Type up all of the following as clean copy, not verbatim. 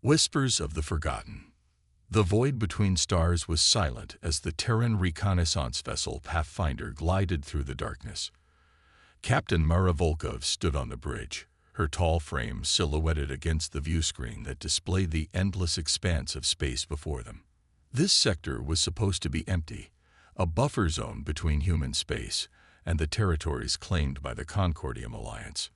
Whispers of the Forgotten. The void between stars was silent as the Terran reconnaissance vessel Pathfinder glided through the darkness. Captain Mara Volkov stood on the bridge, her tall frame silhouetted against the viewscreen that displayed the endless expanse of space before them. This sector was supposed to be empty, a buffer zone between human space and the territories claimed by the Concordium Alliance.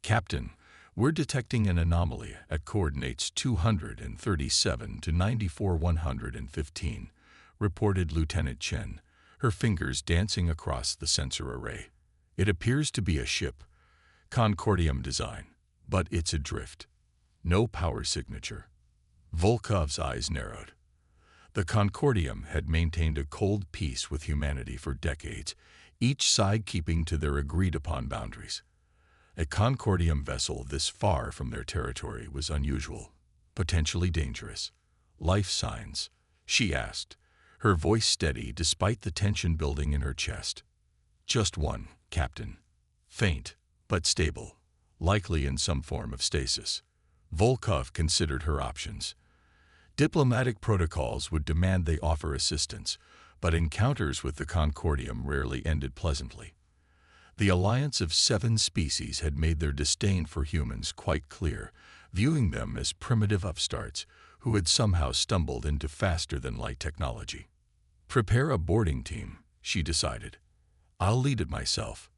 "Captain, we're detecting an anomaly at coordinates 237 to 94,115, reported Lieutenant Chen, her fingers dancing across the sensor array. "It appears to be a ship, Concordium design, but it's adrift. No power signature." Volkov's eyes narrowed. The Concordium had maintained a cold peace with humanity for decades, each side keeping to their agreed-upon boundaries. A Concordium vessel this far from their territory was unusual, potentially dangerous. "Life signs?" she asked, her voice steady despite the tension building in her chest. "Just one, Captain. Faint, but stable, likely in some form of stasis." Volkov considered her options. Diplomatic protocols would demand they offer assistance, but encounters with the Concordium rarely ended pleasantly. The alliance of 7 species had made their disdain for humans quite clear, viewing them as primitive upstarts who had somehow stumbled into faster-than-light technology. "Prepare a boarding team," she decided. "I'll lead it myself."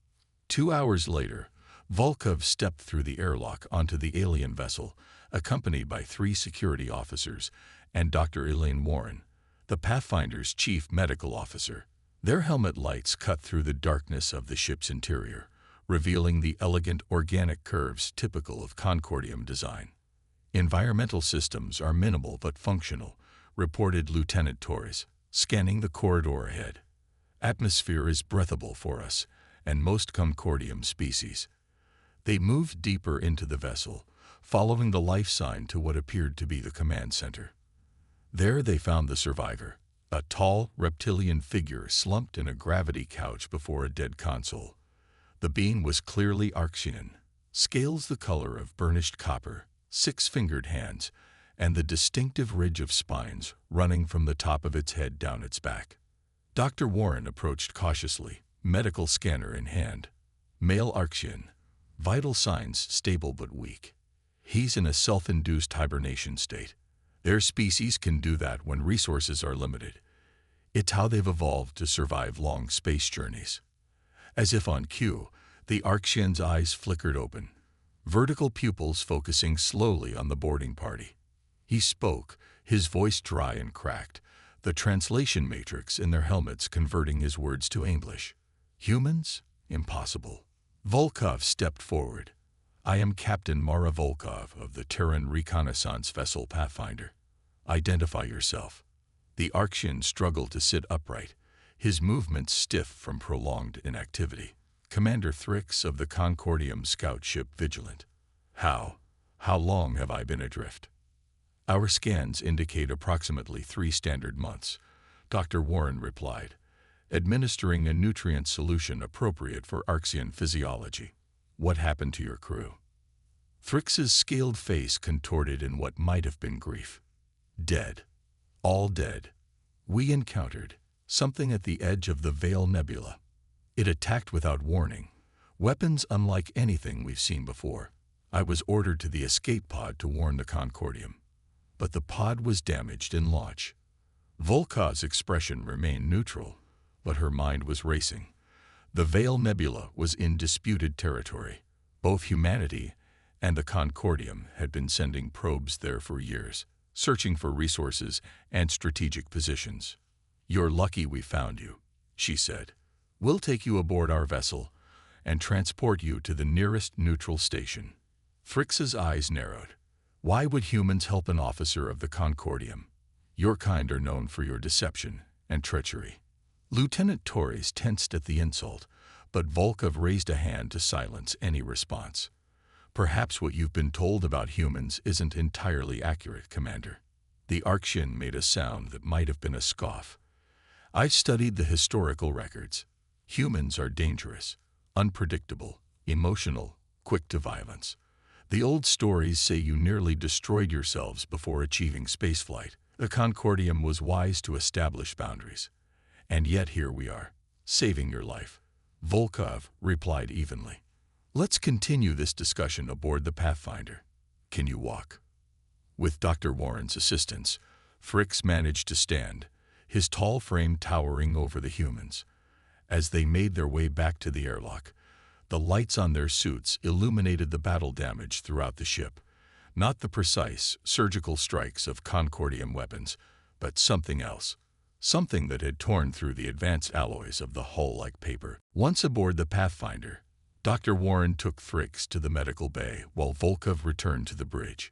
2 hours later, Volkov stepped through the airlock onto the alien vessel, accompanied by 3 security officers and Dr. Elaine Warren, the Pathfinder's chief medical officer. Their helmet lights cut through the darkness of the ship's interior, revealing the elegant organic curves typical of Concordium design. "Environmental systems are minimal but functional," reported Lieutenant Torres, scanning the corridor ahead. "Atmosphere is breathable for us and most Concordium species." They moved deeper into the vessel, following the life sign to what appeared to be the command center. There they found the survivor, a tall, reptilian figure slumped in a gravity couch before a dead console. The being was clearly Archean, scales the color of burnished copper, 6-fingered hands, and the distinctive ridge of spines running from the top of its head down its back. Dr. Warren approached cautiously, medical scanner in hand. "Male Archean. Vital signs stable but weak. He's in a self-induced hibernation state. Their species can do that when resources are limited. It's how they've evolved to survive long space journeys." As if on cue, the Archean's eyes flickered open, vertical pupils focusing slowly on the boarding party. He spoke, his voice dry and cracked, the translation matrix in their helmets converting his words to English. "Humans? Impossible." Volkov stepped forward. "I am Captain Mara Volkov of the Terran reconnaissance vessel Pathfinder. Identify yourself." The Archean struggled to sit upright, his movements stiff from prolonged inactivity. "Commander Thrix of the Concordium scout ship Vigilant." How long have I been adrift?" "Our scans indicate approximately 3 standard months," Dr. Warren replied, administering a nutrient solution appropriate for Archean physiology. "What happened to your crew?" Thrix's scaled face contorted in what might have been grief. "Dead. All dead. We encountered something at the edge of the Veil Nebula. It attacked without warning, weapons unlike anything we've seen before. I was ordered to the escape pod to warn the Concordium, but the pod was damaged in launch." Volkov's expression remained neutral, but her mind was racing. The Veil Nebula was in disputed territory. Both humanity and the Concordium had been sending probes there for years, searching for resources and strategic positions. "You're lucky we found you," she said. "We'll take you aboard our vessel and transport you to the nearest neutral station." Thrix's eyes narrowed. "Why would humans help an officer of the Concordium? Your kind are known for your deception and treachery." Lieutenant Torres tensed at the insult, but Volkov raised a hand to silence any response. "Perhaps what you've been told about humans isn't entirely accurate, Commander." The Archean made a sound that might have been a scoff. "I've studied the historical records. Humans are dangerous, unpredictable, emotional, quick to violence. The old stories say you nearly destroyed yourselves before achieving spaceflight. The Concordium was wise to establish boundaries. And yet here we are, saving your life. Volkov replied evenly. Let's continue this discussion aboard the Pathfinder. Can you walk? With Dr. Warren's assistance, Fricks managed to stand, his tall frame towering over the humans. As they made their way back to the airlock, the lights on their suits illuminated the battle damage throughout the ship. Not the precise, surgical strikes of Concordium weapons, but something else. Something that had torn through the advanced alloys of the hull like paper. Once aboard the Pathfinder, Dr. Warren took Fricks to the medical bay while Volkov returned to the bridge.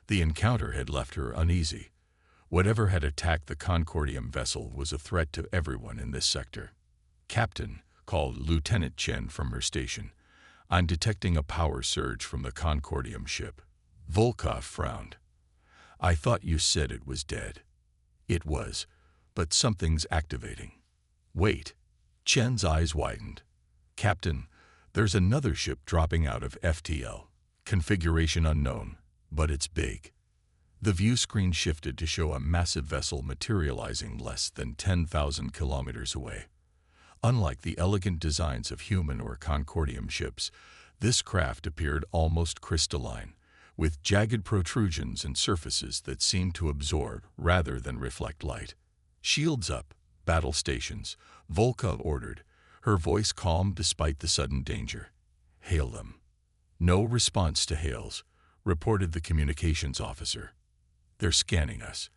The encounter had left her uneasy. Whatever had attacked the Concordium vessel was a threat to everyone in this sector. "Captain," called Lieutenant Chen from her station, "I'm detecting a power surge from the Concordium ship." Volkov frowned. "I thought you said it was dead." "It was, but something's activating." "Wait." Chen's eyes widened. "Captain, there's another ship dropping out of FTL. Configuration unknown, but it's big." The view screen shifted to show a massive vessel materializing less than 10,000 kilometers away. Unlike the elegant designs of human or Concordium ships, this craft appeared almost crystalline, with jagged protrusions and surfaces that seemed to absorb rather than reflect light. "Shields up, battle stations," Volkov ordered, her voice calm despite the sudden danger. "Hail them." "No response to hails," reported the communications officer. "They're scanning us."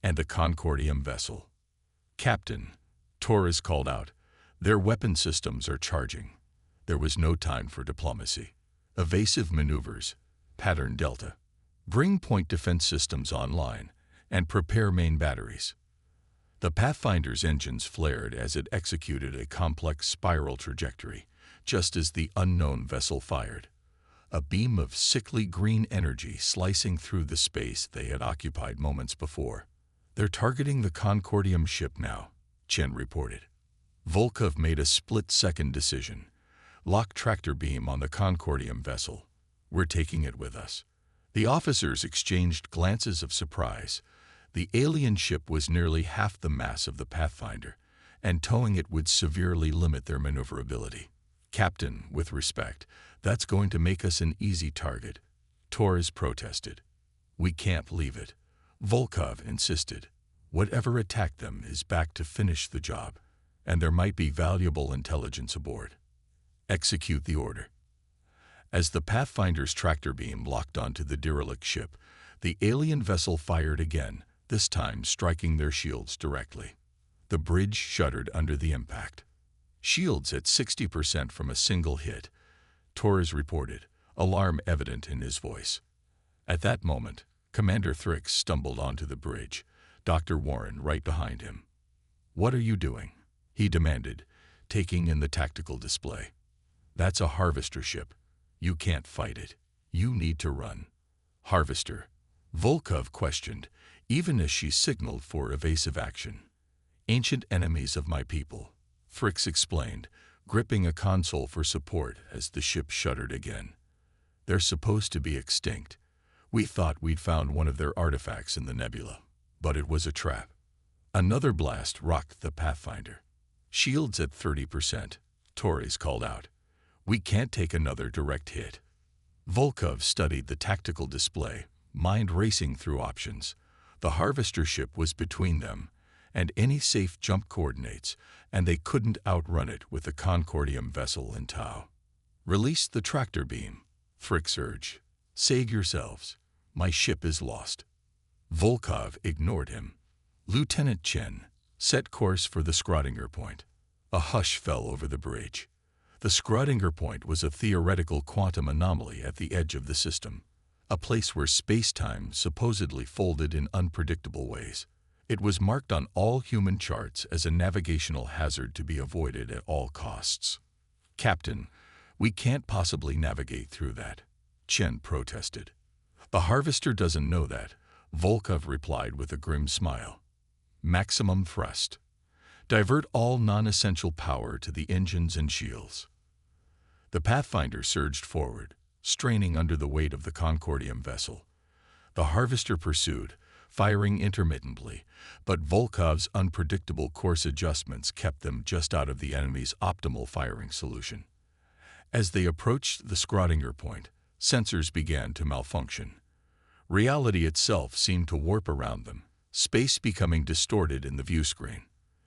"And the Concordium vessel?" "Captain," Torres called out, "their weapon systems are charging." There was no time for diplomacy. "Evasive maneuvers. Pattern Delta. Bring point defense systems online and prepare main batteries." The Pathfinder's engines flared as it executed a complex spiral trajectory, just as the unknown vessel fired. A beam of sickly green energy slicing through the space they had occupied moments before. "They're targeting the Concordium ship now," Chen reported. Volkov made a split-second decision. "Lock tractor beam on the Concordium vessel. We're taking it with us." The officers exchanged glances of surprise. The alien ship was nearly half the mass of the Pathfinder, and towing it would severely limit their maneuverability. "Captain, with respect, that's going to make us an easy target," Torres protested. "We can't leave it," Volkov insisted. "Whatever attacked them is back to finish the job, and there might be valuable intelligence aboard." "Execute the order." As the Pathfinder's tractor beam locked onto the derelict ship, the alien vessel fired again, this time striking their shields directly. The bridge shuddered under the impact. "Shields at 60% from a single hit," Torres reported, alarm evident in his voice. At that moment, Commander Fricks stumbled onto the bridge, Dr. Warren right behind him. "What are you doing?" he demanded, taking in the tactical display. "That's a harvester ship. You can't fight it. You need to run." "Harvester?" Volkov questioned, even as she signaled for evasive action. "Ancient enemies of my people," Fricks explained, gripping a console for support as the ship shuddered again. "They're supposed to be extinct. We thought we'd found one of their artifacts in the nebula, but it was a trap." Another blast rocked the Pathfinder. "Shields at 30%, Torres called out. "We can't take another direct hit." Volkov studied the tactical display, mind racing through options. The harvester ship was between them and any safe jump coordinates, and they couldn't outrun it with the Concordium vessel in tow. "Release the tractor beam," Fricks urged. "Save yourselves. My ship is lost." Volkov ignored him. "Lieutenant Chen, set course for the Schrödinger point." A hush fell over the bridge. The Schrödinger point was a theoretical quantum anomaly at the edge of the system, a place where space-time supposedly folded in unpredictable ways. It was marked on all human charts as a navigational hazard to be avoided at all costs. "Captain, we can't possibly navigate through that," Chen protested. "The harvester doesn't know that," Volkov replied with a grim smile. "Maximum thrust. Divert all non-essential power to the engines and shields." The Pathfinder surged forward, straining under the weight of the Concordium vessel. The Harvester pursued, firing intermittently, but Volkov's unpredictable course adjustments kept them just out of the enemy's optimal firing solution. As they approached the Schrödinger point, sensors began to malfunction. Reality itself seemed to warp around them, space becoming distorted in the view screen.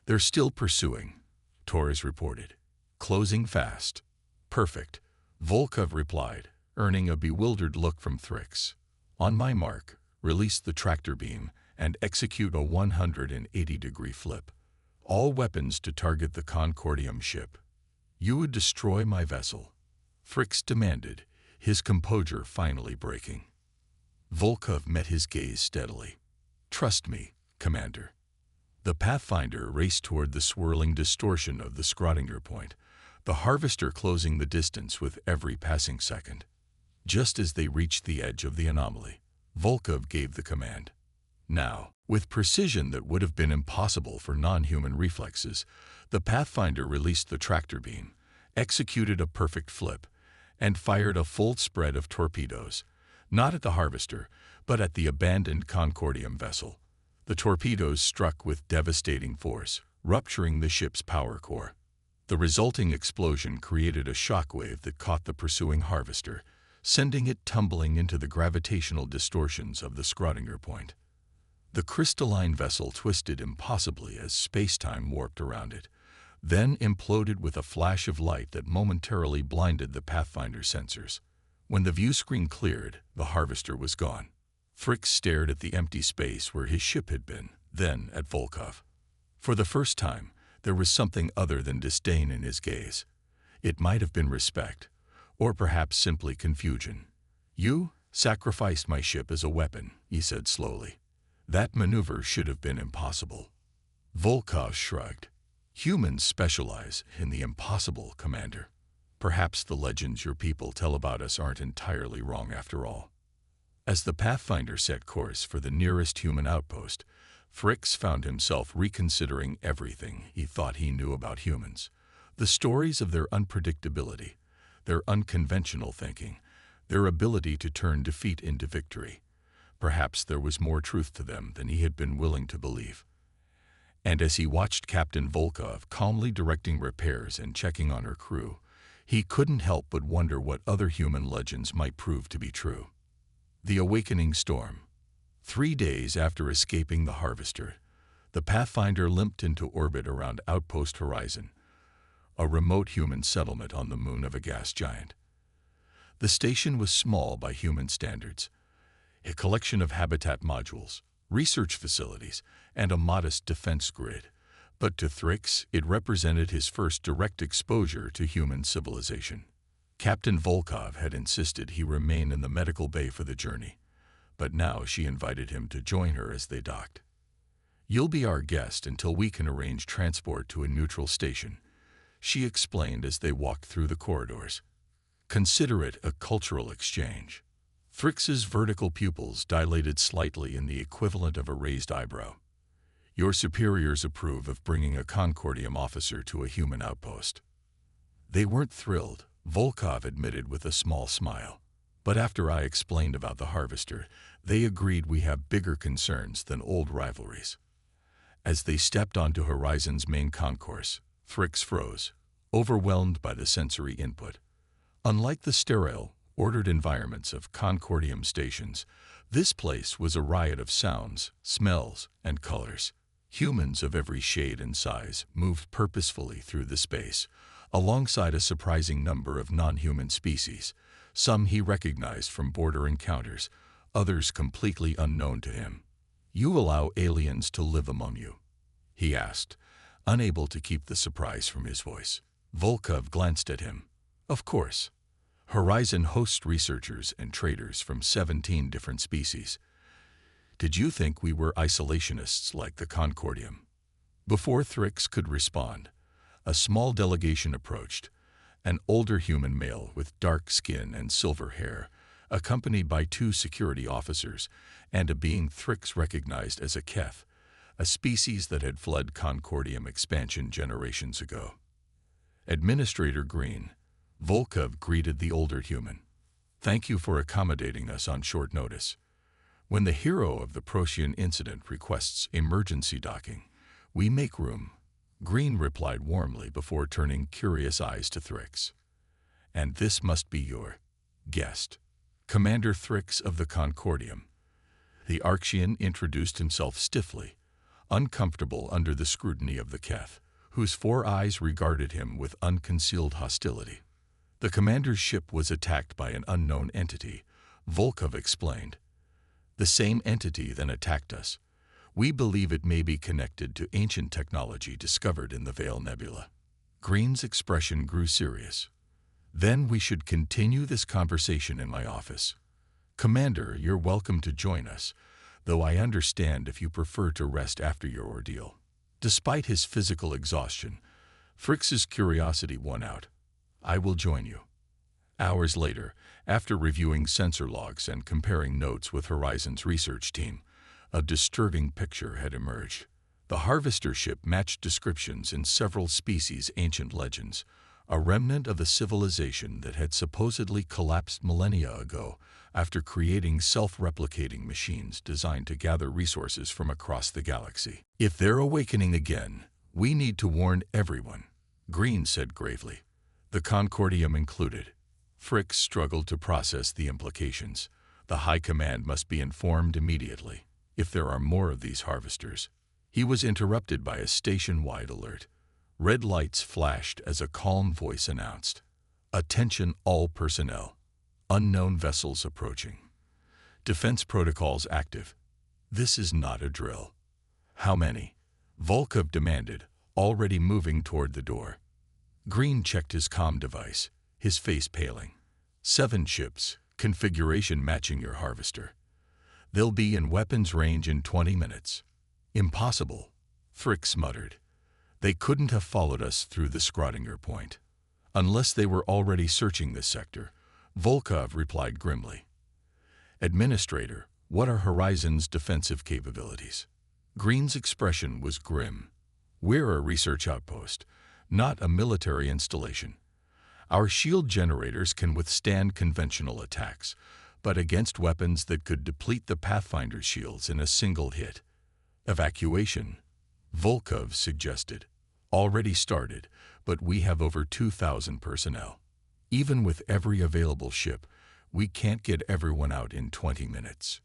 "They're still pursuing," Torres reported. "Closing fast." "Perfect," Volkov replied, earning a bewildered look from Thrix. "On my mark, release the tractor beam and execute a 180-degree flip. All weapons to target the Concordium ship." "You would destroy my vessel?" Thrix demanded, his composure finally breaking. Volkov met his gaze steadily. "Trust me, Commander." The Pathfinder raced toward the swirling distortion of the Schrödinger point, the Harvester closing the distance with every passing second. Just as they reached the edge of the anomaly, Volkov gave the command. Now, with precision that would have been impossible for non-human reflexes, the Pathfinder released the tractor beam, executed a perfect flip, and fired a full spread of torpedoes, not at the Harvester, but at the abandoned Concordium vessel. The torpedoes struck with devastating force, rupturing the ship's power core. The resulting explosion created a shockwave that caught the pursuing Harvester, sending it tumbling into the gravitational distortions of the Schrödinger point. The crystalline vessel twisted impossibly as space-time warped around it, then imploded with a flash of light that momentarily blinded the Pathfinder sensors. When the view screen cleared, the Harvester was gone. Thrix stared at the empty space where his ship had been, then at Volkov. For the first time, there was something other than disdain in his gaze. It might have been respect, or perhaps simply confusion. "You sacrificed my ship as a weapon," he said slowly. "That maneuver should have been impossible." Volkov shrugged. "Humans specialize in the impossible, Commander. Perhaps the legends your people tell about us aren't entirely wrong after all." As the Pathfinder set course for the nearest human outpost, Thrix found himself reconsidering everything he thought he knew about humans. The stories of their unpredictability, their unconventional thinking, their ability to turn defeat into victory. Perhaps there was more truth to them than he had been willing to believe. And as he watched Captain Volkov calmly directing repairs and checking on her crew, he couldn't help but wonder what other human legends might prove to be true. The Awakening Storm. 3 days after escaping the Harvester, the Pathfinder limped into orbit around Outpost Horizon, a remote human settlement on the moon of a gas giant. The station was small by human standards, a collection of habitat modules, research facilities, and a modest defense grid. But to Thrix, it represented his first direct exposure to human civilization. Captain Volkov had insisted he remain in the medical bay for the journey, but now she invited him to join her as they docked. "You'll be our guest until we can arrange transport to a neutral station," she explained as they walked through the corridors. "Consider it a cultural exchange." Thrix's vertical pupils dilated slightly in the equivalent of a raised eyebrow. "Your superiors approve of bringing a Concordium officer to a human outpost." They weren't thrilled, Volkov admitted with a small smile. "But after I explained about the Harvester, they agreed we have bigger concerns than old rivalries." As they stepped onto Horizon's main concourse, Thrix froze, overwhelmed by the sensory input. Unlike the sterile, ordered environments of Concordium stations, this place was a riot of sounds, smells, and colors. Humans of every shade and size moved purposefully through the space, alongside a surprising number of non-human species. Some he recognized from border encounters, others completely unknown to him. "You allow aliens to live among you?" he asked, unable to keep the surprise from his voice. Volkov glanced at him. "Of course. Horizon hosts researchers and traders from 17 different species. Did you think we were isolationists like the Concordium?" Before Thrix could respond, a small delegation approached, an older human male with dark skin and silver hair, accompanied by 2 security officers and a being Thrix recognized as a Keth, a species that had fled Concordium expansion generations ago. "Administrator Green," Volkov greeted the older human. Thank you for accommodating us on short notice. When the hero of the Procyon incident requests emergency docking, we make room, Green replied warmly before turning curious eyes to Thrix. And this must be your guest, Commander Thrix of the Concordium. The Archean introduced himself stiffly, uncomfortable under the scrutiny of the Keth, whose 4 eyes regarded him with unconcealed hostility. The commander's ship was attacked by an unknown entity, Volkov explained. The same entity then attacked us. We believe it may be connected to ancient technology discovered in the Veil Nebula. Green's expression grew serious. Then we should continue this conversation in my office. Commander, you're welcome to join us, though I understand if you prefer to rest after your ordeal. Despite his physical exhaustion, Thrix's curiosity won out. I will join you. Hours later, after reviewing sensor logs and comparing notes with Horizon's research team, a disturbing picture had emerged. The Harvester ship matched descriptions in several species' ancient legends, a remnant of a civilization that had supposedly collapsed millennia ago after creating self-replicating machines designed to gather resources from across the galaxy. If they're awakening again, we need to warn everyone, Green said gravely, the Concordium included. Thrix struggled to process the implications. The High Command must be informed immediately. If there are more of these harvesters. He was interrupted by a station-wide alert. Red lights flashed as a calm voice announced, "Attention all personnel. Unknown vessels approaching. Defense protocols active. This is not a drill." "How many?" Volkov demanded, already moving toward the door. Green checked his comm device, his face paling. 7 ships, configuration matching your harvester. They'll be in weapons range in 20 minutes. Impossible, Thrix muttered. They couldn't have followed us through the Schrödinger point. Unless they were already searching this sector, Volkov replied grimly. Administrator, what are Horizon's defensive capabilities? Green's expression was grim. We're a research outpost, not a military installation. Our shield generators can withstand conventional attacks, but against weapons that could deplete the Pathfinder's shields in a single hit. Evacuation, Volkov suggested. Already started, but we have over 2,000 personnel. Even with every available ship, we can't get everyone out in 20 minutes.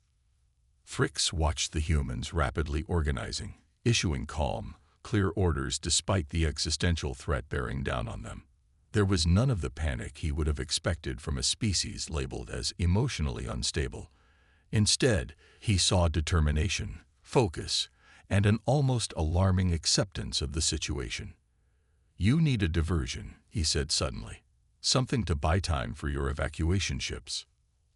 Thrix watched the humans rapidly organizing, issuing calm, clear orders despite the existential threat bearing down on them. There was none of the panic he would have expected from a species labeled as emotionally unstable. Instead, he saw determination, focus, and an almost alarming acceptance of the situation. "You need a diversion," he said suddenly. "Something to buy time for your evacuation ships."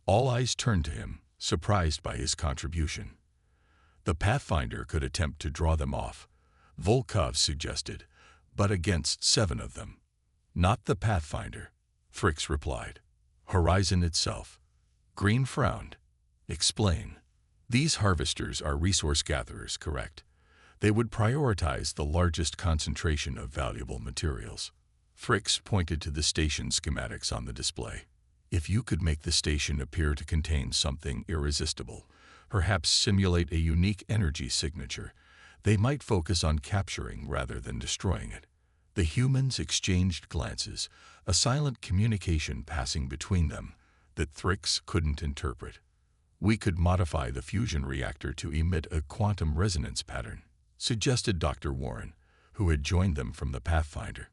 All eyes turned to him, surprised by his contribution. The Pathfinder could attempt to draw them off, Volkov suggested, but against 7 of them. "Not the Pathfinder," Thrix replied. "Horizon itself." Green frowned. "Explain." "These harvesters are resource gatherers, correct? They would prioritize the largest concentration of valuable materials." Thrix pointed to the station schematics on the display. "If you could make the station appear to contain something irresistible, perhaps simulate a unique energy signature, they might focus on capturing rather than destroying it." The humans exchanged glances, a silent communication passing between them that Thrix couldn't interpret. "We could modify the fusion reactor to emit a quantum resonance pattern," suggested Dr. Warren, who had joined them from the Pathfinder.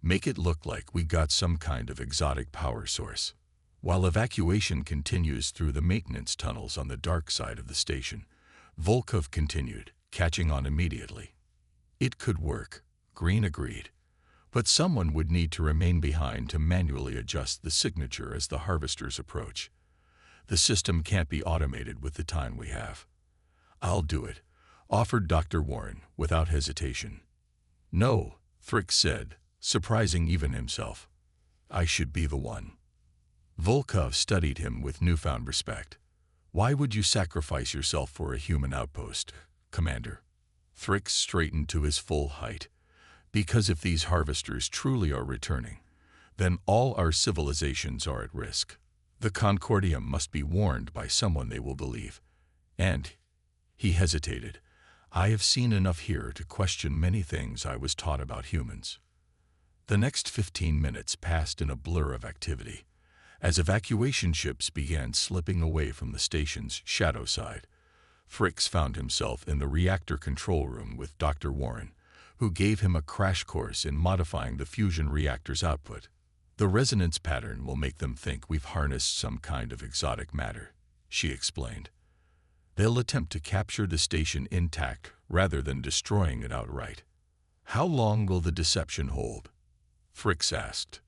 "Make it look like we got some kind of exotic power source." While evacuation continues through the maintenance tunnels on the dark side of the station, Volkov continued, catching on immediately. "It could work," Green agreed. "But someone would need to remain behind to manually adjust the signature as the harvesters approach. The system can't be automated with the time we have." "I'll do it," offered Dr. Warren without hesitation. "No," Thrix said, surprising even himself. "I should be the one." Volkov studied him with newfound respect. "Why would you sacrifice yourself for a human outpost, Commander?" Thrix straightened to his full height. "Because if these harvesters truly are returning, then all our civilizations are at risk. The Concordium must be warned by someone they will believe. And he hesitated. I have seen enough here to question many things I was taught about humans. The next 15 minutes passed in a blur of activity. As evacuation ships began slipping away from the station's shadow side, Fricks found himself in the reactor control room with Dr. Warren, who gave him a crash course in modifying the fusion reactor's output. The resonance pattern will make them think we've harnessed some kind of exotic matter, she explained. They'll attempt to capture the station intact rather than destroying it outright. How long will the deception hold? Fricks asked.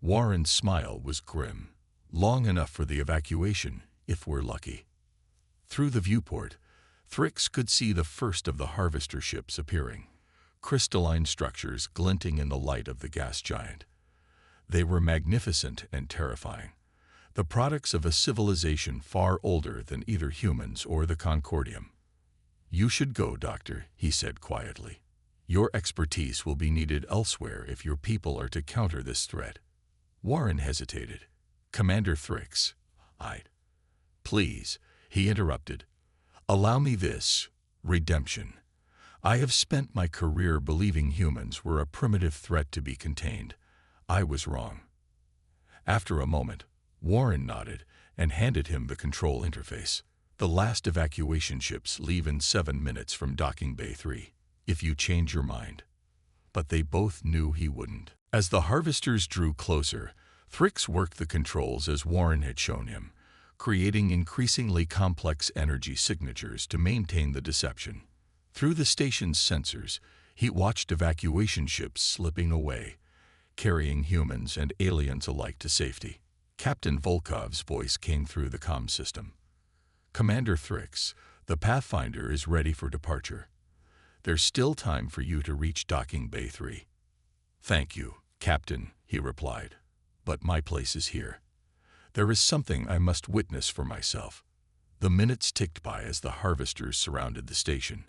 Warren's smile was grim. Long enough for the evacuation, if we're lucky. Through the viewport, Fricks could see the first of the harvester ships appearing, crystalline structures glinting in the light of the gas giant. They were magnificent and terrifying, the products of a civilization far older than either humans or the Concordium. You should go, Doctor, he said quietly. Your expertise will be needed elsewhere if your people are to counter this threat. Warren hesitated. Commander Fricks, Please, he interrupted. Allow me this, redemption. I have spent my career believing humans were a primitive threat to be contained. I was wrong. After a moment, Warren nodded and handed him the control interface. The last evacuation ships leave in 7 minutes from Docking Bay 3, if you change your mind. But they both knew he wouldn't. As the harvesters drew closer, Fricks worked the controls as Warren had shown him, creating increasingly complex energy signatures to maintain the deception. Through the station's sensors, he watched evacuation ships slipping away, carrying humans and aliens alike to safety. Captain Volkov's voice came through the comm system. Commander Fricks, the Pathfinder is ready for departure. There's still time for you to reach Docking Bay 3. Thank you, Captain, he replied. But my place is here. There is something I must witness for myself. The minutes ticked by as the harvesters surrounded the station,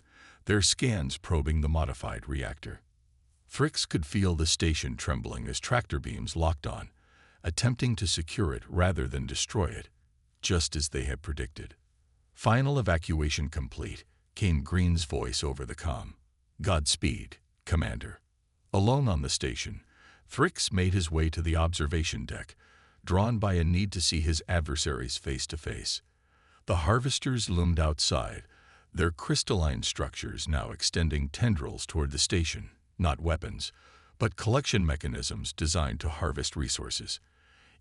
their scans probing the modified reactor. Fricks could feel the station trembling as tractor beams locked on, attempting to secure it rather than destroy it, just as they had predicted. Final evacuation complete, came Green's voice over the comm. Godspeed, Commander. Alone on the station, Fricks made his way to the observation deck, drawn by a need to see his adversaries face to face. The harvesters loomed outside, their crystalline structures now extending tendrils toward the station, not weapons, but collection mechanisms designed to harvest resources.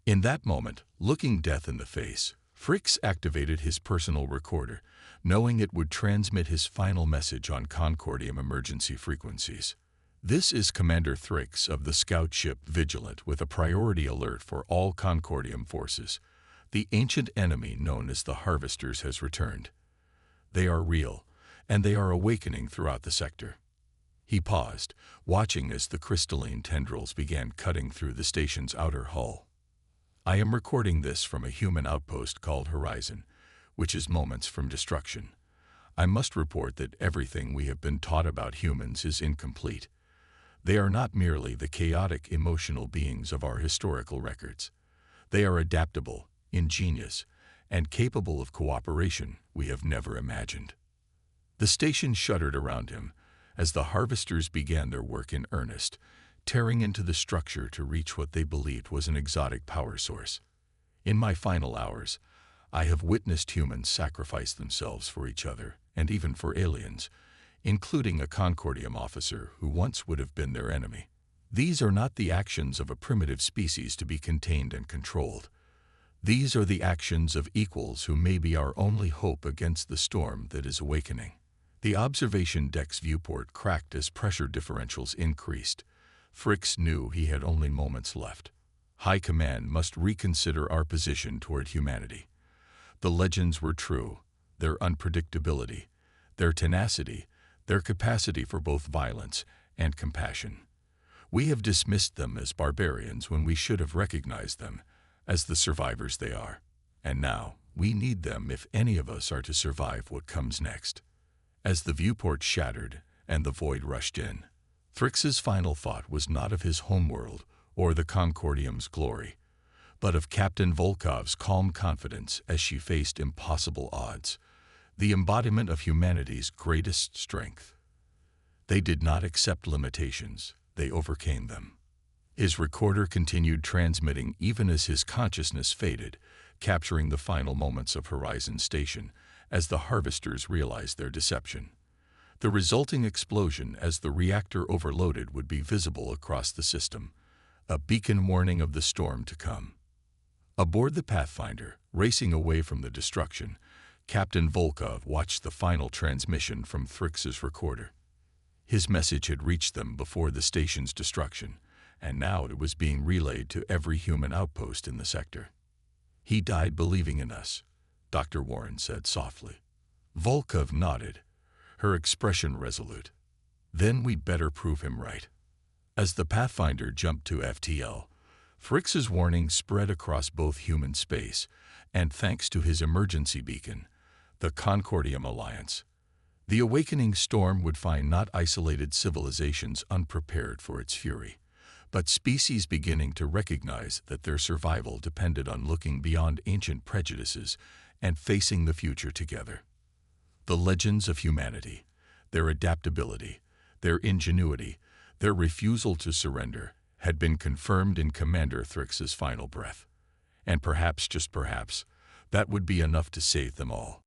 In that moment, looking death in the face, Fricks activated his personal recorder, knowing it would transmit his final message on Concordium emergency frequencies. This is Commander Fricks of the scout ship Vigilant with a priority alert for all Concordium forces. The ancient enemy known as the Harvesters has returned. They are real, and they are awakening throughout the sector. He paused, watching as the crystalline tendrils began cutting through the station's outer hull. I am recording this from a human outpost called Horizon, which is moments from destruction. I must report that everything we have been taught about humans is incomplete. They are not merely the chaotic emotional beings of our historical records. They are adaptable, ingenious, and capable of cooperation we have never imagined. The station shuddered around him as the harvesters began their work in earnest, tearing into the structure to reach what they believed was an exotic power source. In my final hours, I have witnessed humans sacrifice themselves for each other and even for aliens, including a Concordium officer who once would have been their enemy. These are not the actions of a primitive species to be contained and controlled. These are the actions of equals who may be our only hope against the storm that is awakening. The observation deck's viewport cracked as pressure differentials increased. Fricks knew he had only moments left. High Command must reconsider our position toward humanity. The legends were true, their unpredictability, their tenacity, their capacity for both violence and compassion. We have dismissed them as barbarians when we should have recognized them as the survivors they are. And now, we need them if any of us are to survive what comes next. As the viewport shattered and the void rushed in, Fricks's final thought was not of his homeworld or the Concordium's glory, but of Captain Volkov's calm confidence as she faced impossible odds, the embodiment of humanity's greatest strength. They did not accept limitations, they overcame them. His recorder continued transmitting even as his consciousness faded, capturing the final moments of Horizon Station as the harvesters realized their deception. The resulting explosion as the reactor overloaded would be visible across the system, a beacon warning of the storm to come. Aboard the Pathfinder, racing away from the destruction, Captain Volkov watched the final transmission from Thrix's recorder. His message had reached them before the station's destruction, and now it was being relayed to every human outpost in the sector. "He died believing in us," Dr. Warren said softly. Volkov nodded, her expression resolute. "Then we'd better prove him right." As the Pathfinder jumped to FTL, Thrix's warning spread across both human space, and thanks to his emergency beacon, the Concordium Alliance, the awakening storm would find not isolated civilizations unprepared for its fury, but species beginning to recognize that their survival depended on looking beyond ancient prejudices and facing the future together. The legends of humanity, their adaptability, their ingenuity, their refusal to surrender, had been confirmed in Commander Thrix's final breath. And perhaps, just perhaps, that would be enough to save them all.